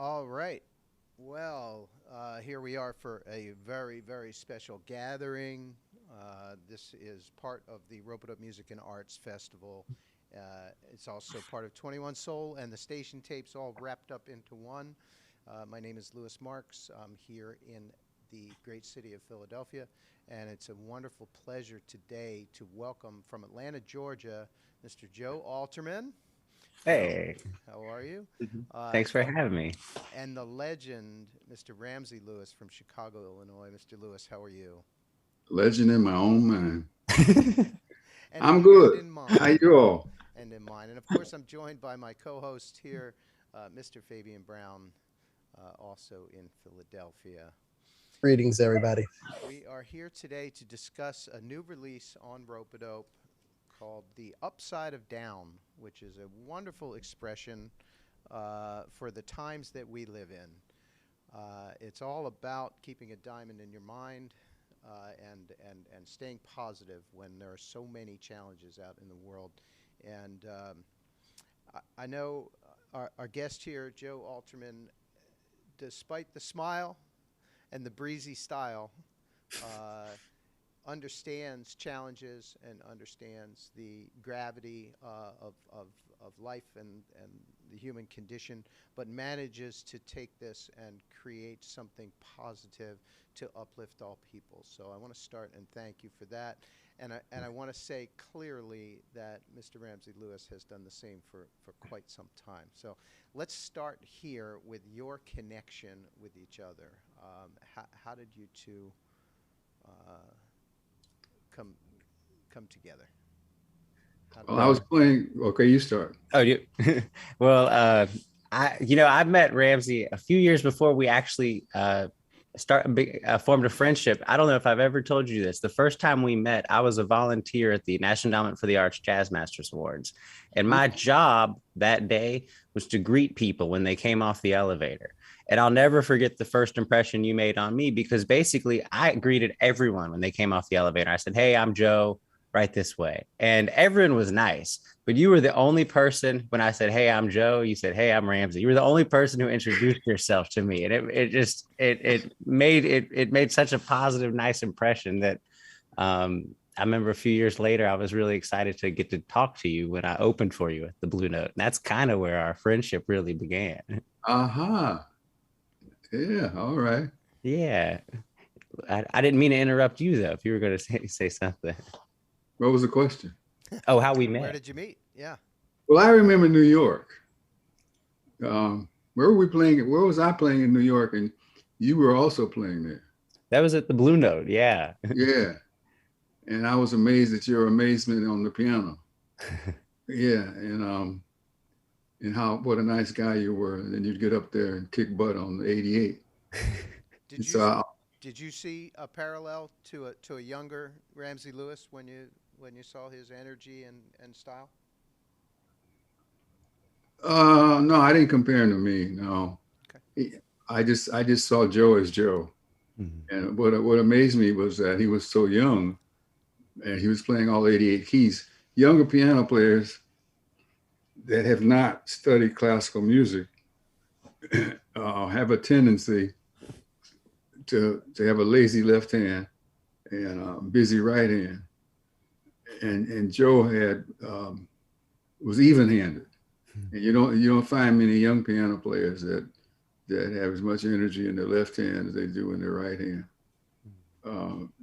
All right. Well, here we are for a very, very special gathering. This is part of the Rope Music and Arts Festival. It's also part of 21 Soul and the station tapes all wrapped up into one. My name is Louis Marks. I'm here in the great city of Philadelphia, and it's a wonderful pleasure today to welcome from Atlanta, Georgia, Mr. Joe Alterman. Joe, Hey, how are you? Uh, thanks for having me. and the legend, Mr. Ramsey Lewis from Chicago, Illinois. Mr. Lewis, how are you? Legend in my own mind. And I'm and good. in How mine, you all? and in mine, and of course, I'm joined by my co-host here, Mr. Fabian Brown, also in Philadelphia. Greetings, everybody. We are here today to discuss a new release on Rope called "The Upside of Down," which is a wonderful expression for the times that we live in. It's all about keeping a diamond in your mind and staying positive when there are so many challenges out in the world. And I know our guest here, Joe Alterman, despite the smile and the breezy style, uh, understands challenges and understands the gravity of life and the human condition, but manages to take this and create something positive to uplift all people. So I want to start and thank you for that. And I want to say clearly that Mr. Ramsey Lewis has done the same for quite some time. So let's start here with your connection with each other. How did you two uh, come come together? How did Well, I that was Well, happen? playing. Okay, you start. oh, you, well, I met Ramsey a few years before we actually formed a friendship. I don't know if I've ever told you this. The first time we met, I was a volunteer at the National Endowment for the Arts Jazz Masters Awards, and Mhm. my job that day was to greet people when they came off the elevator. And I'll never forget the first impression you made on me because basically I greeted everyone when they came off the elevator. I said, "Hey, I'm Joe, right this way." And everyone was nice. But you were the only person when I said, "Hey, I'm Joe," you said, "Hey, I'm Ramsey." You were the only person who introduced yourself to me. And it made such a positive, nice impression that I remember a few years later, I was really excited to get to talk to you when I opened for you at the Blue Note. And that's kind of where our friendship really began. Aha. Yeah. All right. Yeah. I didn't mean to interrupt you though, if you were going to say something. What was the question? Oh, how we Where met. did you meet? Yeah. Well, I remember New York. Where were we playing? Where was I playing in New York? And you were also playing there. That was at the Blue Note. Yeah. Yeah. And I was amazed at your amazement on the piano. Yeah. And how what a nice guy you were. And then you'd get up there and kick butt on the 88. And Did you so s- I, did you see a parallel to a younger Ramsey Lewis when you saw his energy and style? no, I didn't compare him to me. No, Okay. He- I just saw Joe as Joe. Mhm. And what amazed me was that he was so young and he was playing all 88 keys. Younger piano players that have not studied classical music have a tendency to have a lazy left hand and a busy right hand. And Joe had was even handed. And you don't find many young piano players that have as much energy in their left hand as they do in their right hand.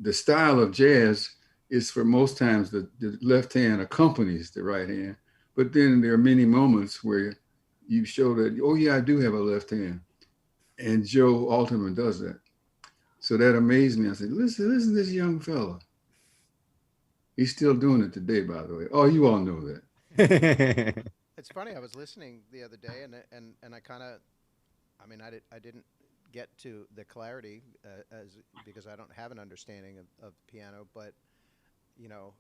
The style of jazz is for most times the left hand accompanies the right hand, but then there are many moments where you show that, oh yeah, I do have a left hand, and Joe Alterman does that. So that amazed me. I said, listen to this young fella. He's still doing it today, by the way. Oh, you all know that. It's funny. I was listening the other day, and I kind of, I mean, I didn't get to the clarity as because I don't have an understanding of piano, but you know,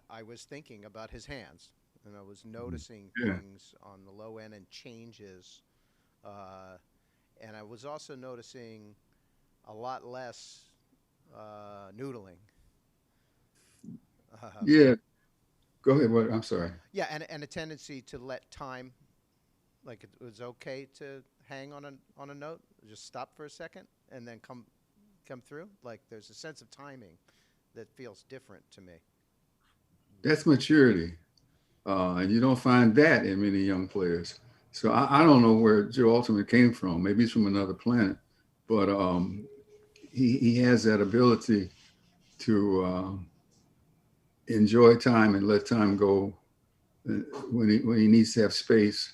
I was thinking about his hands, and I was noticing Yeah. things on the low end and changes, uh, and I was also noticing a lot less noodling. Um, Yeah. Go ahead. I'm sorry. yeah, and a tendency to let time, like it was okay to hang on a note, just stop for a second, and then come through? Like there's a sense of timing that feels different to me. That's maturity. And you don't find that in many young players. So I don't know where Joe Alterman came from. Maybe he's from another planet, but he has that ability to enjoy time and let time go when he needs to have space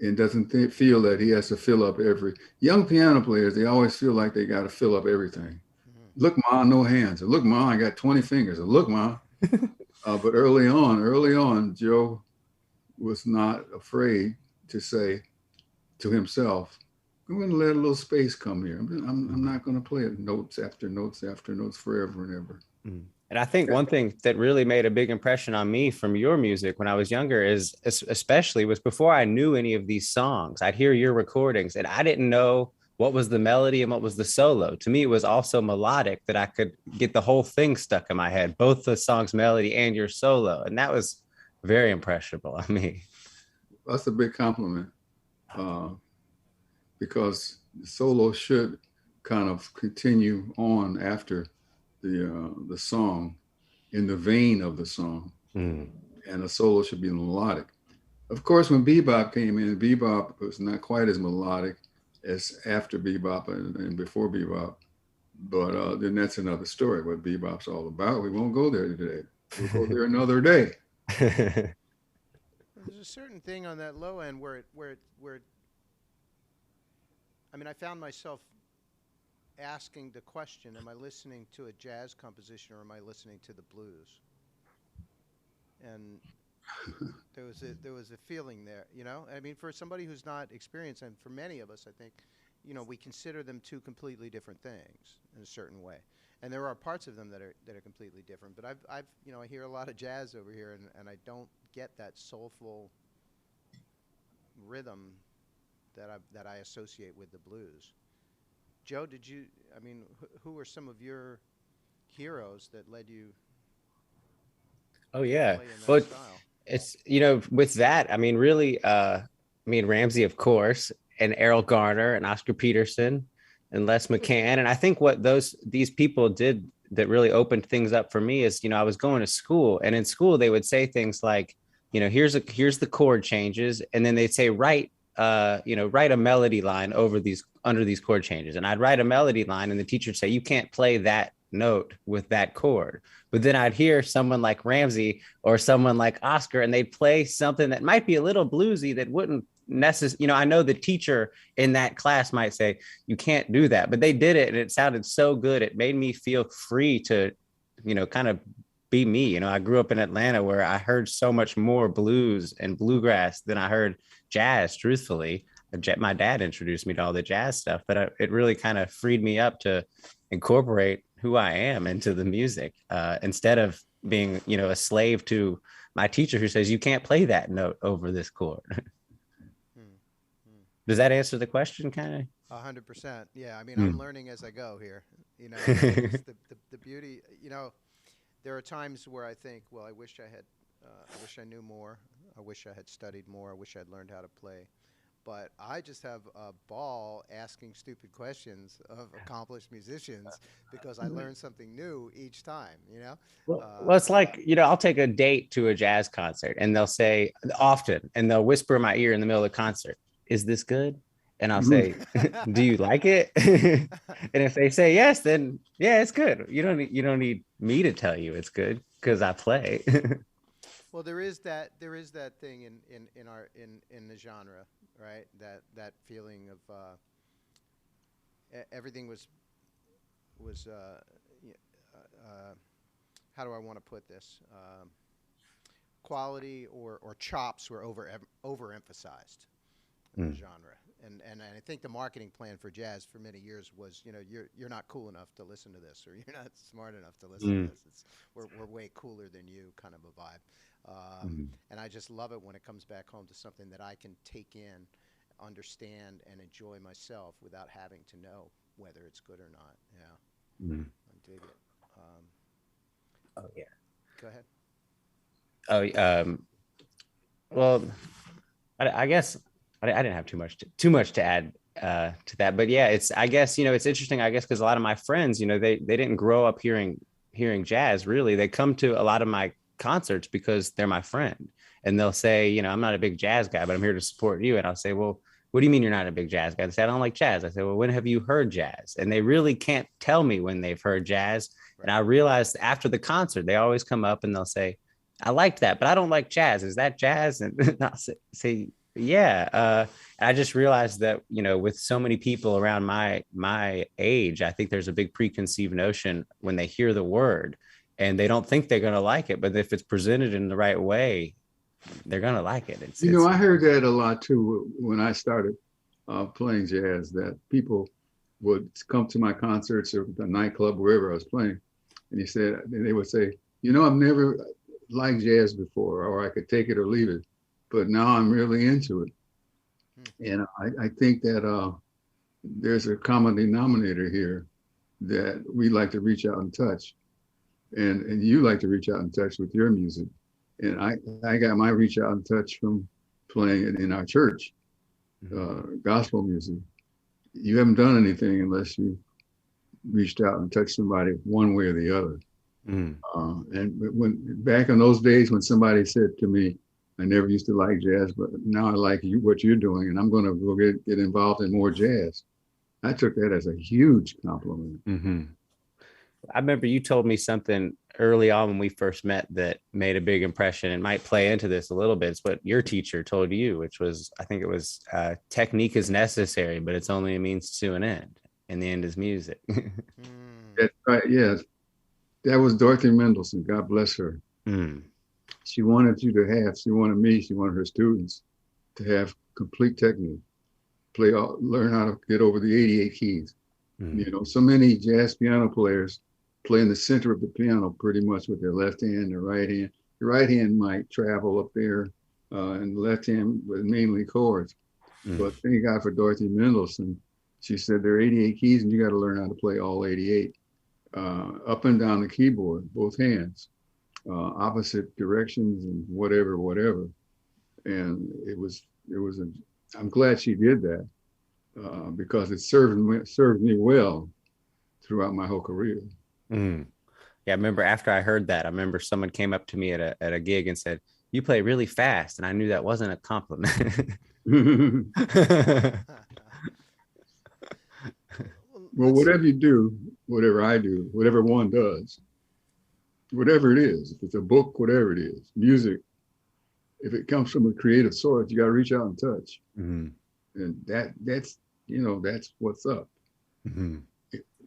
and doesn't feel that he has to fill up every. Young piano players, they always feel like they got to fill up everything. Look, Ma, no hands. Or look, Ma, I got 20 fingers. Or look, Ma. But early on, Joe was not afraid to say to himself, I'm going to let a little space come here. I'm not going to play it notes after notes after notes forever and ever. And I think one thing that really made a big impression on me from your music when I was younger is especially was before I knew any of these songs. I'd hear your recordings and I didn't know what was the melody and what was the solo. To me, it was also melodic that I could get the whole thing stuck in my head, both the song's melody and your solo. And that was very impressionable on me. That's a big compliment because the solo should kind of continue on after the song in the vein of the song. And the solo should be melodic. Of course, when bebop came in, bebop was not quite as melodic as after bebop and before bebop. But then that's another story, what bebop's all about. We won't go there today. We'll go there another day. There's a certain thing on that low end where I mean, I found myself asking the question, am I listening to a jazz composition or am I listening to the blues? And there was a feeling there, you know? I mean, for somebody who's not experienced, and for many of us, I think, you know, we consider them two completely different things in a certain way. And there are parts of them that are completely different. But I've you know, I hear a lot of jazz over here, and I don't get that soulful rhythm that I associate with the blues. Joe, I mean, who were some of your heroes that led you? Oh yeah, play in that but style? it's, you know, with that, I mean, really, I mean, Ramsey, of course, and Errol Garner and Oscar Peterson and Les McCann. And I think what these people did that really opened things up for me is, you know, I was going to school, and in school they would say things like, you know, here's the chord changes, and then they'd say write a melody line under these chord changes. And I'd write a melody line and the teacher would say, you can't play that note with that chord. But then I'd hear someone like Ramsey or someone like Oscar, and they'd play something that might be a little bluesy that wouldn't necessarily, you know, I know the teacher in that class might say, you can't do that, but they did it and it sounded so good. It made me feel free to, you know, kind of be me. You know, I grew up in Atlanta where I heard so much more blues and bluegrass than I heard jazz, truthfully. My dad introduced me to all the jazz stuff, but it really kind of freed me up to incorporate who I am into the music instead of being, you know, a slave to my teacher who says, you can't play that note over this chord. Does that answer the question kind of? 100%. Yeah. I mean, I'm learning as I go here. You know, it's the beauty, you know, there are times where I think, well, I wish I knew more. I wish I had studied more. I wish I'd learned how to play. But I just have a ball asking stupid questions of accomplished musicians because I learn something new each time, you know? Well, it's like, you know, I'll take a date to a jazz concert and they'll say often, and they'll whisper in my ear in the middle of the concert, is this good? And I'll say, do you like it? And if they say yes, then yeah, it's good. You don't need me to tell you it's good because I play. Well, there is that thing in the genre, right? That feeling of everything was how do I want to put this? Quality or chops were overemphasized in the genre. And I think the marketing plan for jazz for many years was, you know, you're not cool enough to listen to this, or you're not smart enough to listen to this. We're way cooler than you, kind of a vibe. And I just love it when it comes back home to something that I can take in, understand, and enjoy myself without having to know whether it's good or not. Yeah, I dig it. Oh yeah. Go ahead. Oh, well, I guess I didn't have too much to add to that. But yeah, it's, I guess, it's interesting, I guess, because a lot of my friends, they didn't grow up hearing jazz. Really, they come to a lot of my concerts because they're my friend, and they'll say, I'm not a big jazz guy, but I'm here to support you. And I'll say, well, what do you mean you're not a big jazz guy? They say, I don't like jazz. I say, well, when have you heard jazz? And they really can't tell me when they've heard jazz. And I realized after the concert, they always come up and they'll say, I liked that, but I don't like jazz. Is that jazz? And I'll say yeah. I just realized that, with so many people around my age, I think there's a big preconceived notion when they hear the word and they don't think they're going to like it. But if it's presented in the right way, they're going to like it. I heard that a lot too when I started playing jazz, that people would come to my concerts or the nightclub, wherever I was playing. And they would say, I've never liked jazz before, or I could take it or leave it, but now I'm really into it. And I think that there's a common denominator here that we like to reach out and touch. And you like to reach out and touch with your music. And I got my reach out and touch from playing it in our church, gospel music. You haven't done anything unless you reached out and touched somebody one way or the other. And when back in those days when somebody said to me, I never used to like jazz, but now I like what you're doing, and I'm going to go get involved in more jazz, I took that as a huge compliment. I remember you told me something early on when we first met that made a big impression and might play into this a little bit. It's what your teacher told you, which was, I think it was, technique is necessary, but it's only a means to an end, and the end is music. That's right. Yes. That was Dorothy Mendelson. God bless her. She wanted she wanted her students to have complete technique, learn how to get over the 88 keys. So many jazz piano players play in the center of the piano pretty much with their left hand, their right hand. The right hand might travel up there, and the left hand with mainly chords. But thank God for Dorothy Mendelson. She said there are 88 keys and you got to learn how to play all 88. Up and down the keyboard, both hands, opposite directions and whatever. And I'm glad she did that because it served me well throughout my whole career. Yeah, I remember after I heard that, I remember someone came up to me at a gig and said, you play really fast. And I knew that wasn't a compliment. Well, whatever you do, whatever I do, whatever one does, whatever it is, if it's a book, whatever it is, music, if it comes from a creative source, you got to reach out and touch. And that's what's up.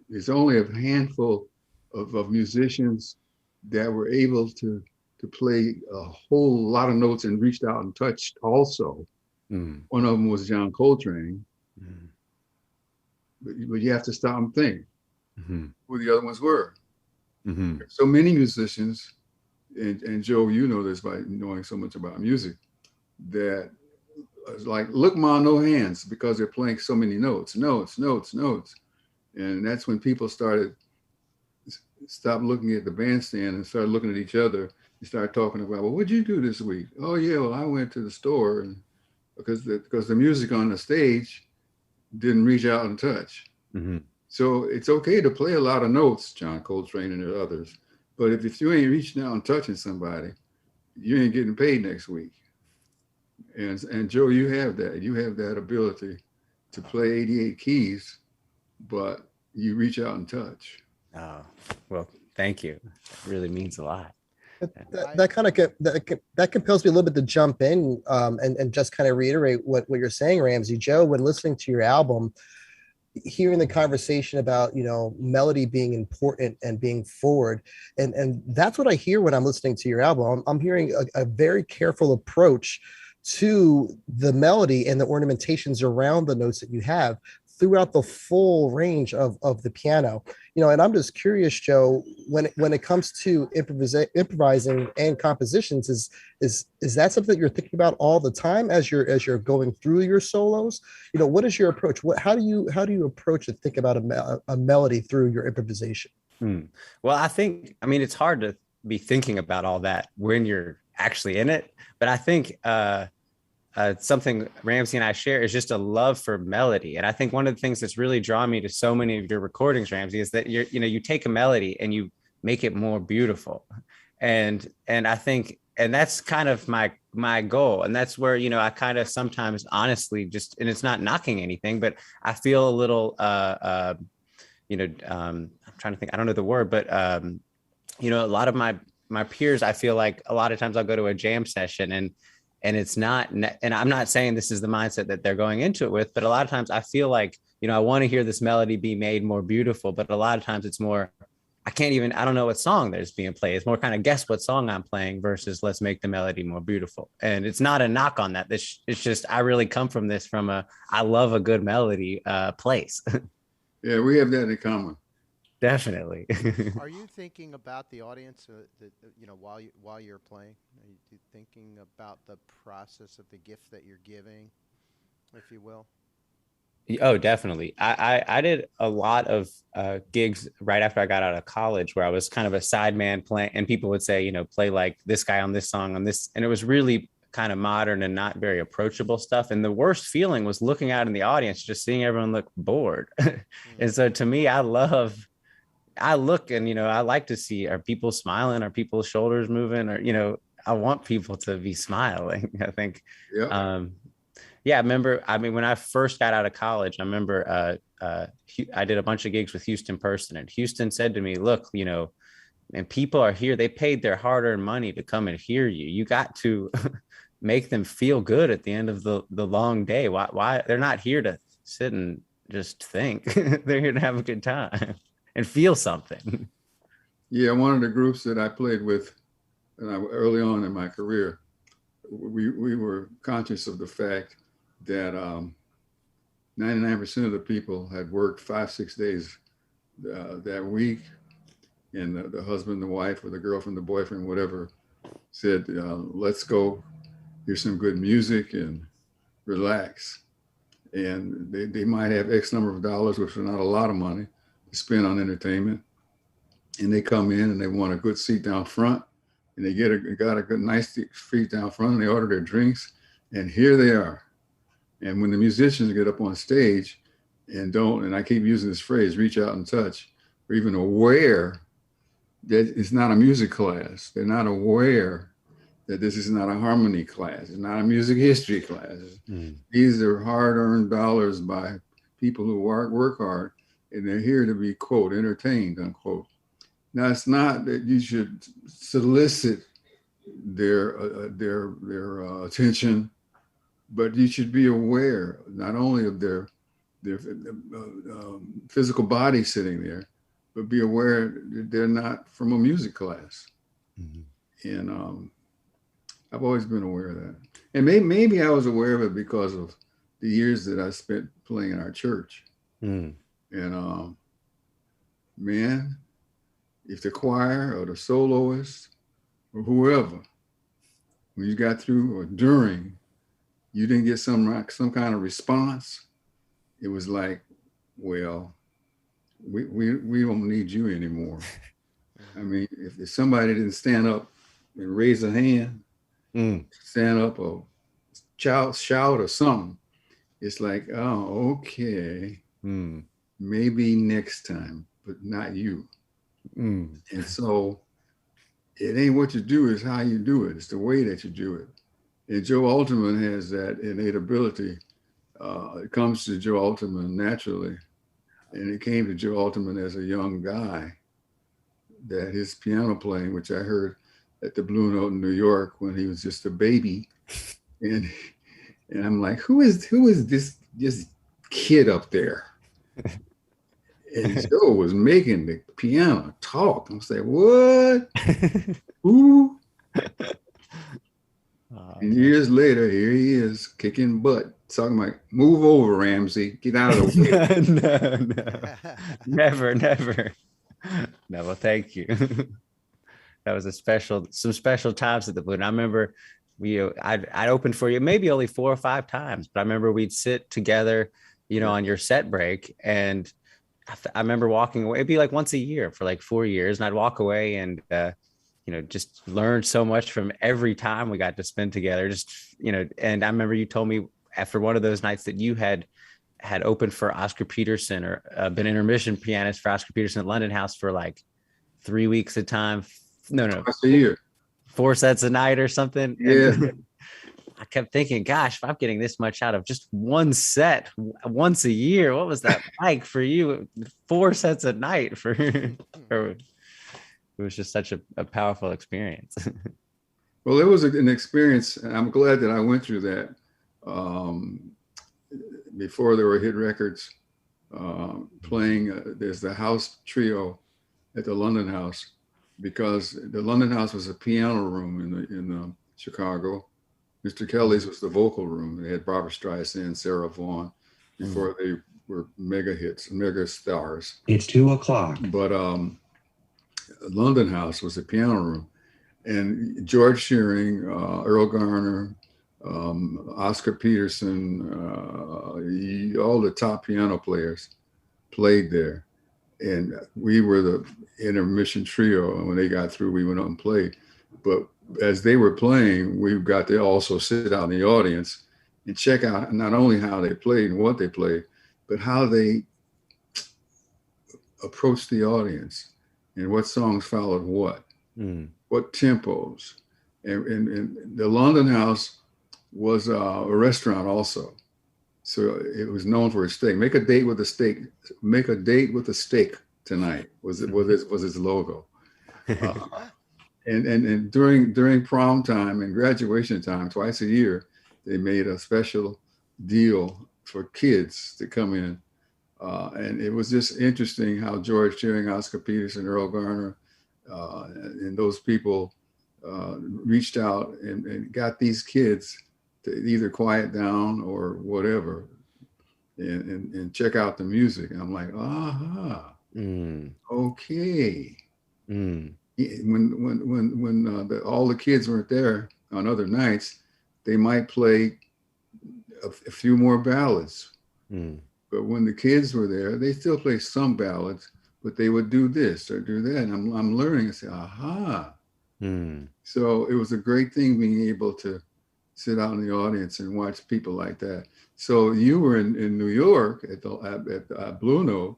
It's only a handful of musicians that were able to play a whole lot of notes and reached out and touched also. One of them was John Coltrane. But you have to stop and think who the other ones were. So many musicians, and Joe, you know this by knowing so much about music, that it's like, look, ma, no hands, because they're playing so many notes. And that's when people stopped looking at the bandstand and started looking at each other and started talking about, well, what'd you do this week? Oh yeah, well, I went to the store, and because the music on the stage didn't reach out and touch. So it's okay to play a lot of notes, John Coltrane and others, but if you ain't reaching out and touching somebody, you ain't getting paid next week. And Joe, you have that ability to play 88 keys, but you reach out and touch. Oh, well, thank you. It really means a lot. That compels me a little bit to jump in and just kind of reiterate what you're saying, Ramsey. Joe, when listening to your album, hearing the conversation about melody being important and being forward, and that's what I hear when I'm listening to your album. I'm hearing a very careful approach to the melody and the ornamentations around the notes that you have throughout the full range of the piano. And I'm just curious, Joe, when it comes to improvising and compositions, is that something that you're thinking about all the time as you're going through your solos? What is your approach? How do you approach and think about a melody through your improvisation? Well, I mean, it's hard to be thinking about all that when you're actually in it, but I think something Ramsey and I share is just a love for melody. And I think one of the things that's really drawn me to so many of your recordings, Ramsey, is that you take a melody and you make it more beautiful. And I think, and that's kind of my goal. And that's where, I kind of sometimes honestly just, and it's not knocking anything, but I feel a little, I'm trying to think, I don't know the word, but, a lot of my peers, I feel like a lot of times I'll go to a jam session and it's not, and I'm not saying this is the mindset that they're going into it with, but a lot of times I feel like, I want to hear this melody be made more beautiful, but a lot of times it's more, I don't know what song there's being played. It's more kind of guess what song I'm playing versus let's make the melody more beautiful. And it's not a knock on that. It's just, I really come from this from I love a good melody place. Yeah, we have that in common. Definitely. Are you thinking about the audience while you're playing? Are you thinking about the process of the gift that you're giving, if you will? Oh, definitely. I did a lot of gigs right after I got out of college where I was kind of a sideman playing, and people would say, play like this guy on this song on this. And it was really kind of modern and not very approachable stuff. And the worst feeling was looking out in the audience, just seeing everyone look bored. And so to me, I look and, I like to see, are people smiling? Are people's shoulders moving? Or, I want people to be smiling. I think, Yeah. Yeah, when I first got out of college, I remember I did a bunch of gigs with Houston Person, and Houston said to me, look, and people are here, they paid their hard-earned money to come and hear you. You got to make them feel good at the end of the long day. Why they're not here to sit and just think. They're here to have a good time and feel something. Yeah, one of the groups that I played with early on in my career, we were conscious of the fact that 99% of the people had worked 5-6 days that week, and the husband, the wife, or the girlfriend, the boyfriend, whatever, said, let's go hear some good music and relax. And they might have X number of dollars, which are not a lot of money, to spend on entertainment. And they come in and they want a good seat down front, and they got a good nice seat down front, and they order their drinks, and here they are. And when the musicians get up on stage and I keep using this phrase, reach out and touch, or even aware that it's not a music class. They're not aware that this is not a harmony class. It's not a music history class. These are hard-earned dollars by people who work hard, and they're here to be, quote, entertained, unquote. Now, it's not that you should solicit their attention, but you should be aware not only of their physical body sitting there, but be aware that they're not from a music class. Mm-hmm. And I've always been aware of that. And maybe I was aware of it because of the years that I spent playing in our church. And man, if the choir or the soloist or whoever, when you got through or during, you didn't get some kind of response, it was like, well, we don't need you anymore. I mean, if somebody didn't stand up and raise a hand, stand up or shout or something, it's like, oh, okay, maybe next time, but not you. And so it ain't what you do, it's how you do it. It's the way that you do it. And Joe Alterman has that innate ability. It comes to Joe Alterman naturally. And it came to Joe Alterman as a young guy, that his piano playing, which I heard at the Blue Note in New York when he was just a baby. And I'm like, who is this kid up there? And Joe was making the piano talk. I'm saying, what? Who? And years later, here he is kicking butt, talking like, move over, Ramsey, get out of the way. No, never. No, well, thank you. That was some special times at the Blue. And I remember I'd opened for you maybe only 4 or 5 times, but I remember we'd sit together, on your set break, and I remember walking away. It'd be like once a year for like 4 years, and I'd walk away, and just learned so much from every time we got to spend together. And I remember you told me after one of those nights that you had opened for Oscar Peterson, or been intermission pianist for Oscar Peterson at London House for like 3 weeks at a time. No, Twice a year. 4 sets a night or something. Yeah. And I kept thinking, gosh, if I'm getting this much out of just one set once a year, what was that like for you? 4 sets a night it was just such a powerful experience. Well, it was an experience, and I'm glad that I went through that. Before there were hit records, playing, there's the house trio at the London House, because the London House was a piano room in Chicago. Mr. Kelly's was the vocal room. They had Barbra Streisand, Sarah Vaughan, before they were mega hits, mega stars. It's 2:00. But London House was a piano room, and George Shearing, Earl Garner, Oscar Peterson, all the top piano players played there. And we were the intermission trio. And when they got through, we went up and played. But as they were playing, we got to also sit out in the audience and check out not only how they played and what they played, but how they approached the audience and what songs followed what tempos. And the London House was a restaurant also. So it was known for its steak. Make a date with a steak. Make a date with a steak tonight was its logo. And during prom time and graduation time, twice a year, they made a special deal for kids to come in. And it was just interesting how George Shearing, Oscar Peterson, Earl Garner, and those people reached out and got these kids to either quiet down or whatever, and check out the music. And I'm like, okay. When all the kids weren't there on other nights, they might play a few more ballads. But when the kids were there, they still play some ballads, but they would do this or do that. And I'm learning and say, So it was a great thing being able to sit out in the audience and watch people like that. So you were in New York at Blue Note,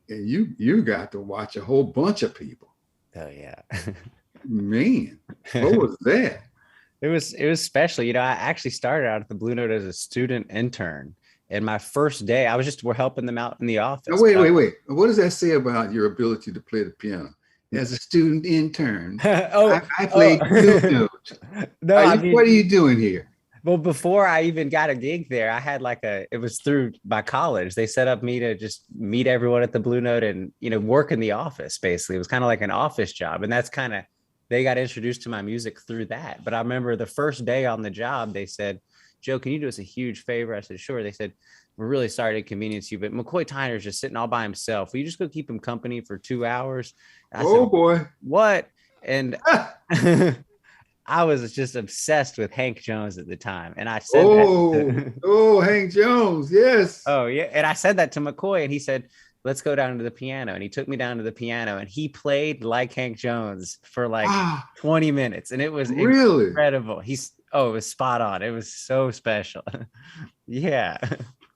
and you got to watch a whole bunch of people. Oh yeah. Man, what was that? It was special. I actually started out at the Blue Note as a student intern. And my first day, we're helping them out in the office. Oh, wait. What does that say about your ability to play the piano? As a student intern, I played Blue Note. No, what are you doing here? Well, before I even got a gig there, I had it was through my college. They set up me to just meet everyone at the Blue Note and, work in the office, basically. It was kind of like an office job. And that's they got introduced to my music through that. But I remember the first day on the job, they said, Joe, can you do us a huge favor? I said, sure. They said, we're really sorry to inconvenience you, but McCoy Tyner's just sitting all by himself. Will you just go keep him company for 2 hours? I said, boy. What? And I was just obsessed with Hank Jones at the time. And I said Hank Jones. Yes. Oh, yeah. And I said that to McCoy, and he said, let's go down to the piano. And he took me down to the piano, and he played like Hank Jones for 20 minutes. And it was really incredible. It was spot on. It was so special. Yeah.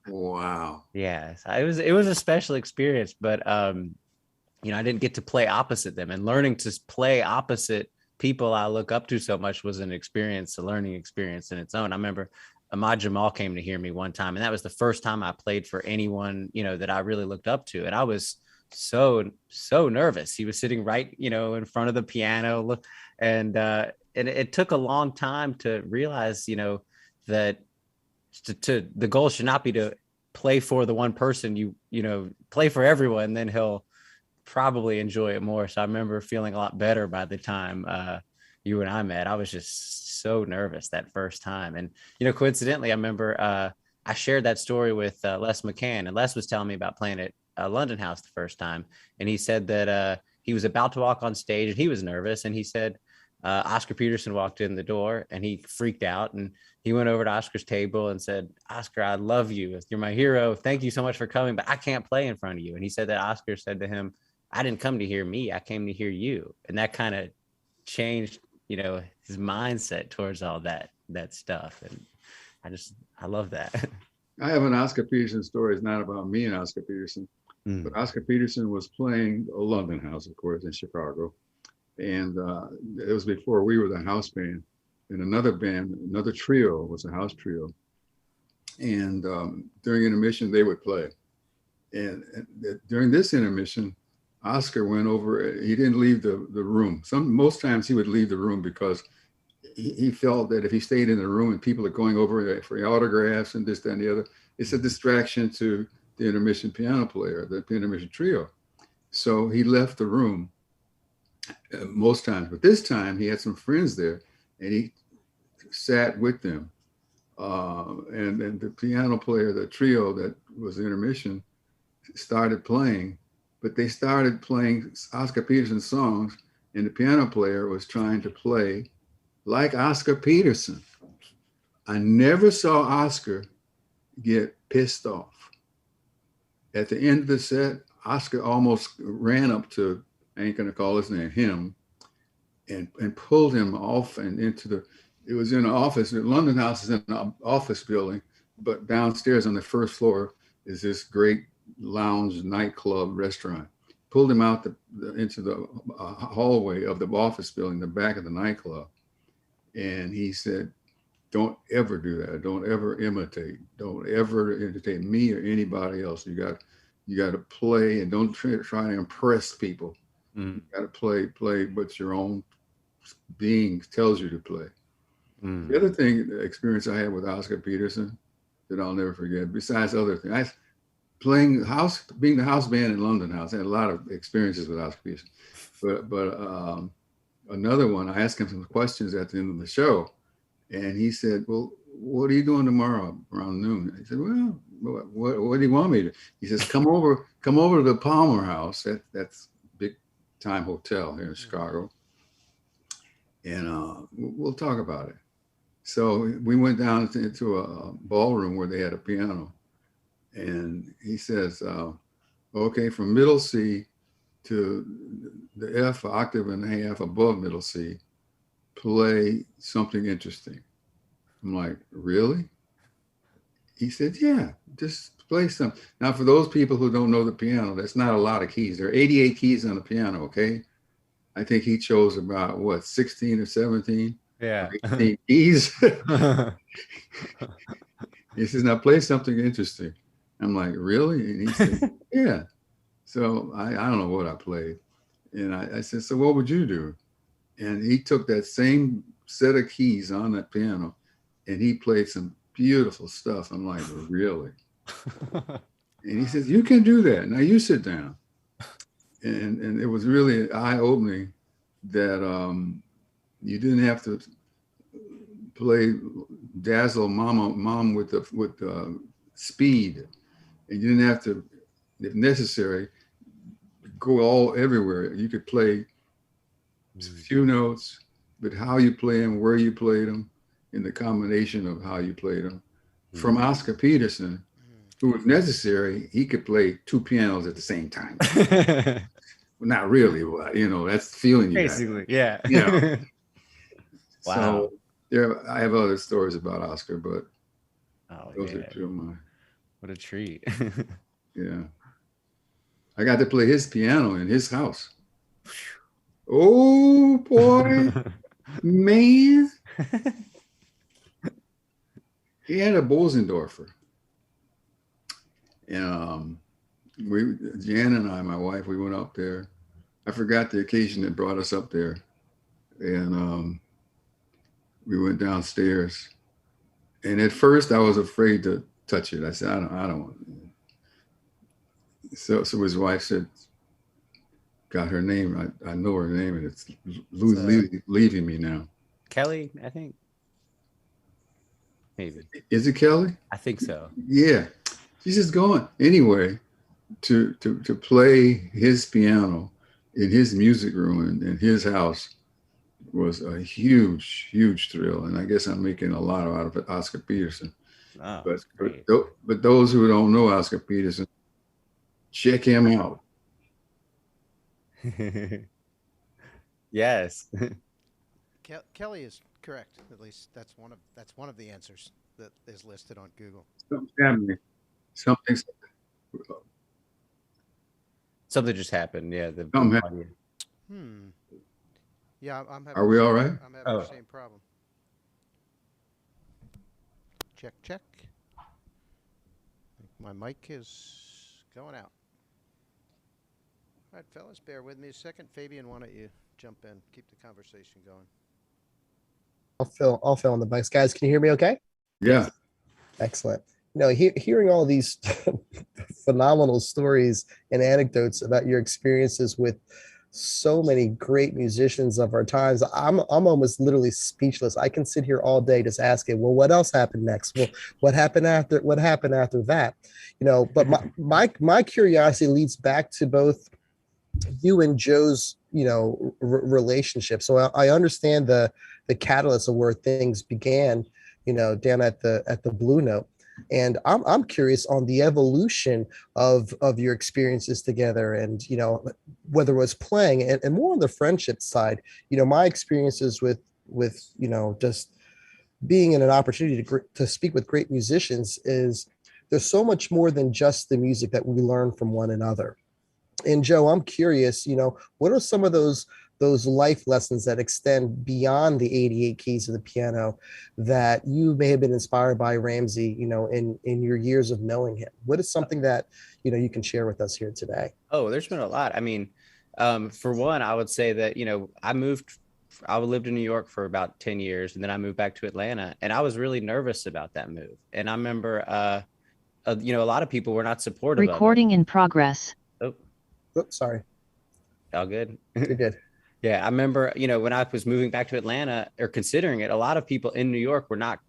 Wow. Yes. It was a special experience, but I didn't get to play opposite them, and learning to play opposite people I look up to so much was a learning experience in its own. I remember Ahmad Jamal came to hear me one time, and that was the first time I played for anyone, that I really looked up to. And I was so nervous. He was sitting right, in front of the piano, and it took a long time to realize, that the goal should not be to play for the one person. You play for everyone, then he'll probably enjoy it more. So I remember feeling a lot better by the time you and I met. I was just so nervous that first time. And, coincidentally, I remember I shared that story with Les McCann, and Les was telling me about playing at London House the first time. And he said that he was about to walk on stage and he was nervous. And he said, Oscar Peterson walked in the door and he freaked out, and he went over to Oscar's table and said, Oscar, I love you. You're my hero. Thank you so much for coming, but I can't play in front of you. And he said that Oscar said to him, I didn't come to hear me. I came to hear you. And that kind of changed, his mindset towards all that stuff. And I love that. I have an Oscar Peterson story. It's not about me and Oscar Peterson, but Oscar Peterson was playing a London House, of course, in Chicago. And it was before we were the house band. And another band, another trio was a house trio. And during intermission, they would play. And during this intermission, Oscar went over. He didn't leave the room. Most times he would leave the room because he felt that if he stayed in the room and people are going over for autographs and this, that, and the other, it's a distraction to the intermission piano player, the intermission trio. So he left the room most times. But this time he had some friends there and he sat with them. And the piano player, the trio that was intermission, started playing, but they started playing Oscar Peterson songs, and the piano player was trying to play like Oscar Peterson. I never saw Oscar get pissed off. At the end of the set, Oscar almost ran up to, I ain't gonna call his name, him, and pulled him off and into it was in an office. The London House is in an office building, but downstairs on the first floor is this great lounge, nightclub, restaurant. Pulled him out into the hallway of the office building, the back of the nightclub. And he said, don't ever do that. Don't ever imitate. Don't ever imitate me or anybody else. You got to play, and don't try to impress people. You got to play what your own being tells you to play. The other thing, the experience I had with Oscar Peterson that I'll never forget, besides other things, being the house band in London House, I had a lot of experiences with Oscar Peterson. But another one, I asked him some questions at the end of the show, and he said, well, what are you doing tomorrow around noon? I said, well, what do you want me to? He says, come over to the Palmer House. That's big time hotel here in Chicago. And we'll talk about it. So we went down into a ballroom where they had a piano. And he says, okay, from middle C to the F, octave and a half above middle C, play something interesting. I'm like, really? He said, yeah, just play something. Now, for those people who don't know the piano, that's not a lot of keys. There are 88 keys on the piano, okay? I think he chose about, 16 or 17? Yeah. 18 keys. He says, now play something interesting. I'm like, really? And he said, yeah. So I don't know what I played. And I said, so what would you do? And he took that same set of keys on that piano and he played some beautiful stuff. I'm like, really? And he says, you can do that. Now you sit down. And it was really eye-opening that you didn't have to play dazzle mom with speed. And you didn't have to, if necessary, go everywhere. You could play a few notes, but how you play them, where you played them, and the combination of how you played them. From Oscar Peterson, who, if necessary, he could play two pianos at the same time. Well, not really, but that's the feeling you basically, yeah. Wow. So I have other stories about Oscar, but those are two of mine. What a treat. Yeah. I got to play his piano in his house. Oh, boy, man. He had a Bosendorfer. And Jan and I, my wife, we went up there. I forgot the occasion that brought us up there. And we went downstairs. And at first I was afraid to touch it. I said, I don't want it. So his wife said, got her name. I know her name, and it's leaving me now. Kelly, I think. Maybe. Is it Kelly? I think so. Yeah. She's just going. Anyway, to play his piano in his music room in his house was a huge, huge thrill. And I guess I'm making a lot out of it, Oscar Peterson. Oh, but those who don't know Oscar Peterson, check him out. Yes. Kelly is correct. At least that's one of the answers that is listed on Google. Something's happening. Something's Something just happened. Yeah. The Something audio. Yeah, I'm having. Are we all right? I'm having the same problem. Check, check. My mic is going out. All right, fellas, bear with me a second. Fabian, why don't you jump in? Keep the conversation going. I'll fill in the blanks. Guys, can you hear me okay? Yeah. Excellent. Hearing all these phenomenal stories and anecdotes about your experiences with so many great musicians of our times, I'm almost literally speechless. I can sit here all day just asking, well, what else happened next? Well, what happened after that? But my curiosity leads back to both you and Joe's relationship. So I understand the catalyst of where things began, down at the Blue Note. And I'm curious on the evolution of your experiences together, and whether it was playing and more on the friendship side. My experiences with just being in an opportunity to speak with great musicians is there's so much more than just the music that we learn from one another. And Joe, I'm curious, what are some of those life lessons that extend beyond the 88 keys of the piano that you may have been inspired by Ramsey, in your years of knowing him? What is something that, you can share with us here today? Oh, there's been a lot. I mean, for one, I would say that, I lived in New York for about 10 years, and then I moved back to Atlanta, and I was really nervous about that move. And I remember, a lot of people were not supportive. Recording in progress. Oops, sorry. All good. You're good. Yeah, I remember, when I was moving back to Atlanta or considering it, a lot of people in New York were not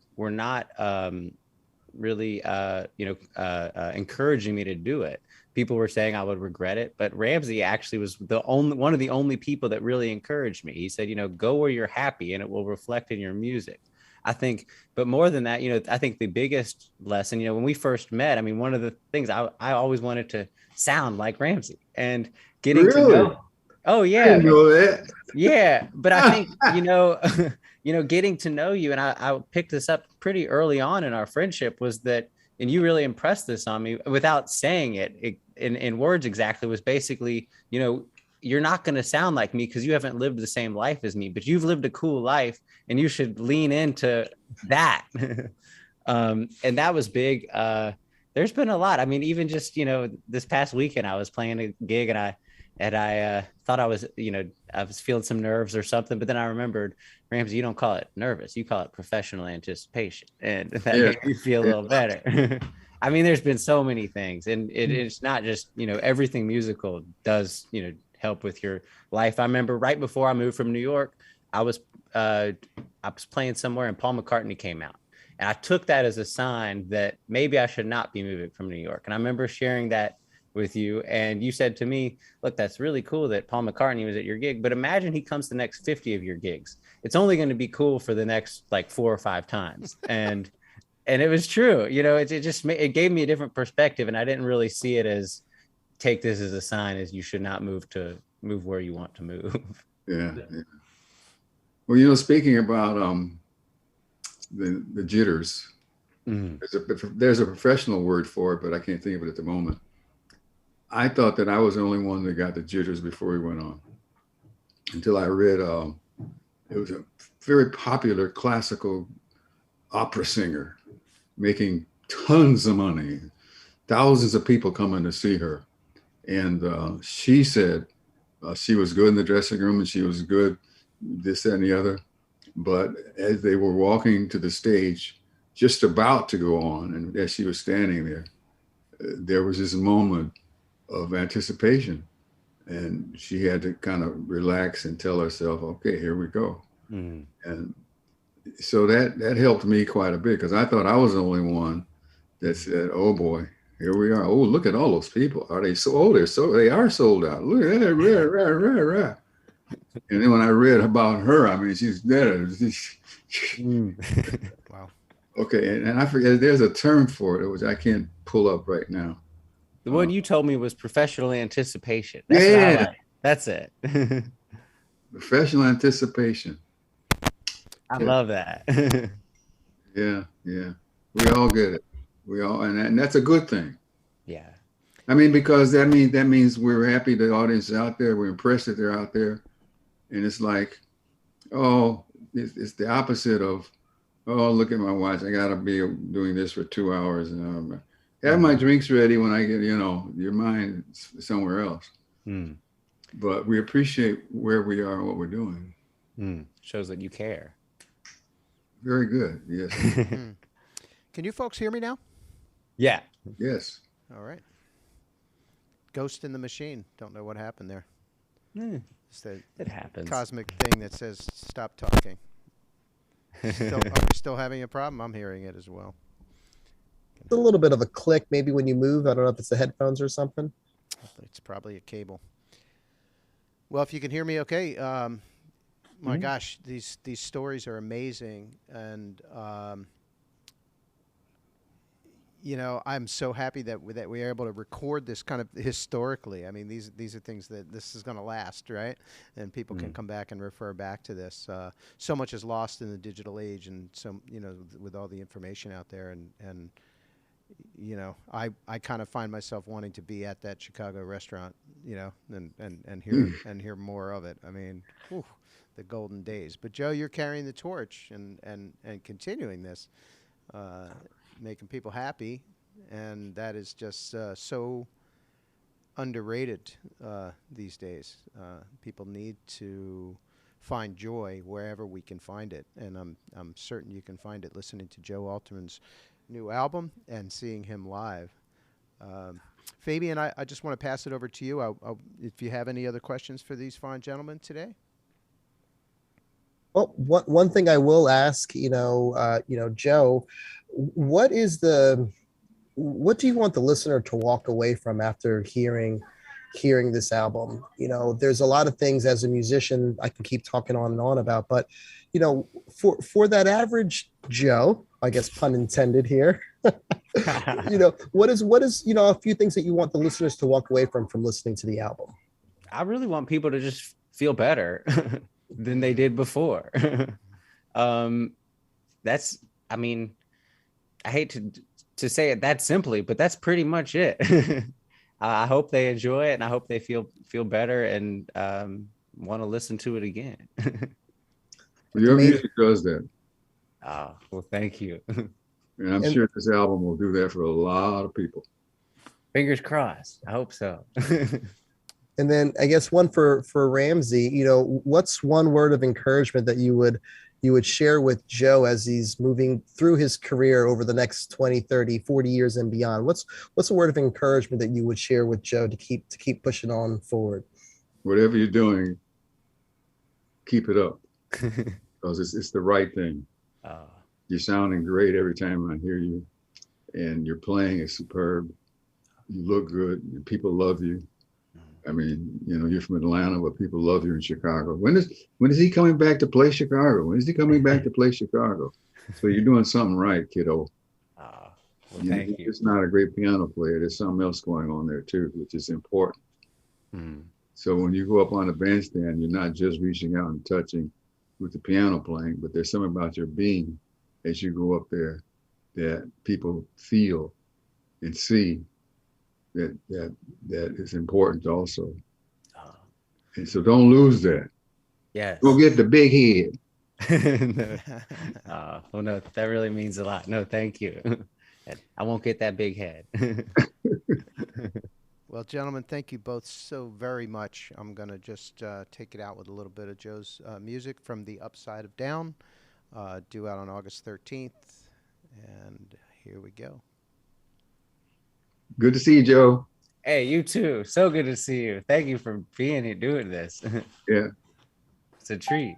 really, encouraging me to do it. People were saying I would regret it, but Ramsey actually was one of the only people that really encouraged me. He said, go where you're happy and it will reflect in your music. I think, but more than that, I think the biggest lesson, when we first met, I mean, one of the things I always wanted to sound like Ramsey, and getting to know. Oh yeah. I didn't know that. Yeah. But I think, getting to know you, and I picked this up pretty early on in our friendship, was that, and you really impressed this on me without saying it in words exactly, was basically, you're not going to sound like me because you haven't lived the same life as me, but you've lived a cool life and you should lean into that. And that was big. There's been a lot. I mean, even just, this past weekend I was playing a gig, and I thought I was feeling some nerves or something, but then I remembered, Ramsey, you don't call it nervous, you call it professional anticipation, and that makes you feel a little better. I mean, there's been so many things, and it's not just, everything musical does, help with your life. I remember right before I moved from New York, I was playing somewhere and Paul McCartney came out. And I took that as a sign that maybe I should not be moving from New York. And I remember sharing that with you, and you said to me, look, that's really cool that Paul McCartney was at your gig, but imagine he comes to the next 50 of your gigs. It's only going to be cool for the next 4 or 5 times. And it was true. It gave me a different perspective, and I didn't really see it as, take this as a sign as you should not move where you want to move. Yeah. Well, speaking about the jitters, there's a professional word for it, but I can't think of it at the moment. I thought that I was the only one that got the jitters before we went on, until I read, it was a very popular classical opera singer making tons of money, thousands of people coming to see her. And she said she was good in the dressing room and she was good, this, that, and the other. But as they were walking to the stage, just about to go on, and as she was standing there, there was this moment of anticipation. And she had to kind of relax and tell herself, okay, here we go. Mm. And so that helped me quite a bit, because I thought I was the only one that said, oh boy, here we are. Oh, look at all those people. Are they so old? They are sold out. Look at that. Rah. And then when I read about her, I mean, she's dead. Wow. Okay. And I forget, there's a term for it, which I can't pull up right now. The one you told me was professional anticipation. That's That's it. Professional anticipation. I love that. Yeah, yeah. We all get it. We all, and that's a good thing. Yeah. I mean, because that means we're happy the audience is out there. We're impressed that they're out there, and it's like, oh, it's the opposite of, oh, look at my watch. I gotta be doing this for 2 hours, and have my drinks ready when I get, your mind is somewhere else. Mm. But we appreciate where we are and what we're doing. Shows that you care. Very good. Yes. Can you folks hear me now? Yeah. Yes. All right. Ghost in the machine. Don't know what happened there. It's the It happens. cosmic thing that says stop talking. Are we still having a problem? I'm hearing it as well. It's a little bit of a click, maybe when you move. I don't know if it's the headphones or something. It's probably a cable. Well, if you can hear me okay, my gosh, these stories are amazing. And, I'm so happy that we are able to record this kind of historically. I mean, these are things that this is going to last, right? And people can come back and refer back to this. So much is lost in the digital age, and so with all the information out there, and I kind of find myself wanting to be at that Chicago restaurant, and hear more of it. I mean, whew, the golden days. But Joe, you're carrying the torch and continuing this. Making people happy, and that is just so underrated these days. People need to find joy wherever we can find it, and I'm certain you can find it listening to Joe Alterman's new album and seeing him live. Fabian, I just want to pass it over to you. If you have any other questions for these fine gentlemen today. Well, one thing I will ask, Joe, what do you want the listener to walk away from after hearing this album? There's a lot of things as a musician I can keep talking on and on about, but for that average Joe, I guess pun intended here, what is a few things that you want the listeners to walk away from listening to the album? I really want people to just feel better than they did before. I hate to say it that simply, but that's pretty much it. I hope they enjoy it, and I hope they feel better and want to listen to it again. Your music does that. Oh, well, thank you. And I'm sure this album will do that for a lot of people. Fingers crossed. I hope so. And then I guess one for Ramsey, what's one word of encouragement that you would share with Joe as he's moving through his career over the next 20, 30, 40 years and beyond? What's a word of encouragement that you would share with Joe to keep pushing on forward? Whatever you're doing, keep it up, because it's the right thing. You're sounding great every time I hear you, and your playing is superb. You look good, and people love you. I mean, you're from Atlanta, but people love you in Chicago. When is he coming back to play Chicago? When is he coming back to play Chicago? So you're doing something right, kiddo. Well, thank you. It's not a great piano player. There's something else going on there too, which is important. So when you go up on the bandstand, you're not just reaching out and touching with the piano playing, but there's something about your being as you go up there that people feel and see that is important also. And so don't lose that. Yes. Go get the big head. No. Well, no, that really means a lot. No, thank you. I won't get that big head. Well, gentlemen, thank you both so very much. I'm going to just take it out with a little bit of Joe's music from The Upside of Down, due out on August 13th. And here we go. Good to see you, Joe. Hey, you too. So good to see you. Thank you for being here doing this. Yeah. It's a treat.